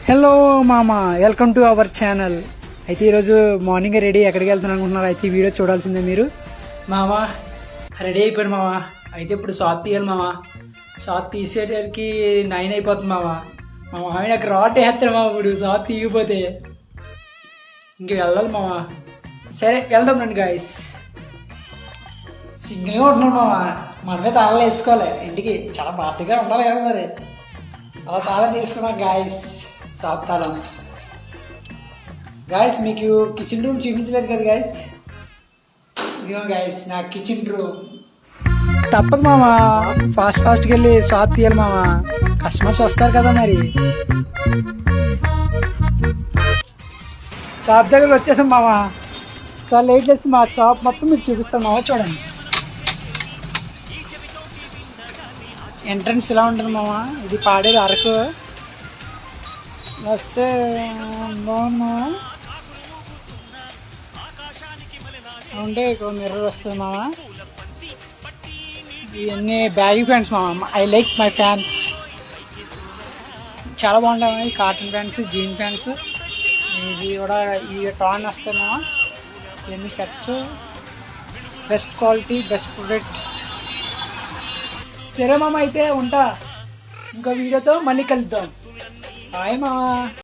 Hello మామ, welcome to our channel. అయితే ఈరోజు మార్నింగ్ రెడీ ఎక్కడికి వెళ్తున్నాను అనుకుంటున్నారు? అయితే ఈ వీడియో చూడాల్సిందే మీరు. మామ రెడీ అయిపోయాడు మామ. అయితే ఇప్పుడు షాప్ తీయాలి మామ. షాప్ తీసేసరికి 9 అయిపోతుంది మామ. మా మామయ్య నాకు రాట్ వేస్తాడు మామ. ఇప్పుడు షాప్ తీయకపోతే ఇంక వెళ్ళాలి మామ. సరే వెళ్దాం రండి గాయస్. సింగిల్గా ఉంటున్నాడు మామ. మనమే తాళాలు వేసుకోవాలి, ఇంటికి చాలా బాధగా ఉండాలి కదా మరి. అలా తాళం తీసుకున్నాం గాయస్, షాప్ తాళం. గాయస్ మీకు కిచెన్ రూమ్ చూపించలేదు కదా గాయస్. ఇదిగో గాయస్ నా కిచెన్ రూమ్. తప్పదు మామ, ఫాస్ట్కి వెళ్ళి షాప్ తీయాలి మామ. కస్టమర్స్ వస్తారు కదా మరి. షాప్ దగ్గర వచ్చేసాం మామ. చాలా లేట్ చేసి మా షాప్ మొత్తం మీకు చూపిస్తాం మామ. చూడండి, ఎంట్రన్స్ ఇలా ఉంటుంది మామ. ఇది పాడేది అరకు. వస్తే బాగుంది ఉంటే ఒక మిర్రర్ వస్తుంది మామ. ఇవన్నీ బ్యాగీ ప్యాంట్స్ మామ. ఐ లైక్ మై ప్యాంట్స్, చాలా బాగుంటాయి. Cotton pants, gene pants. ఇది కూడా ఈ టాన్ వస్తాయి మామ. ఇవన్నీ sets, best quality, best product. సరే మామ, అయితే ఉంటా. ఇంకో వీడియోతో మళ్ళీ కలుద్దాం. హాయ్ మామ.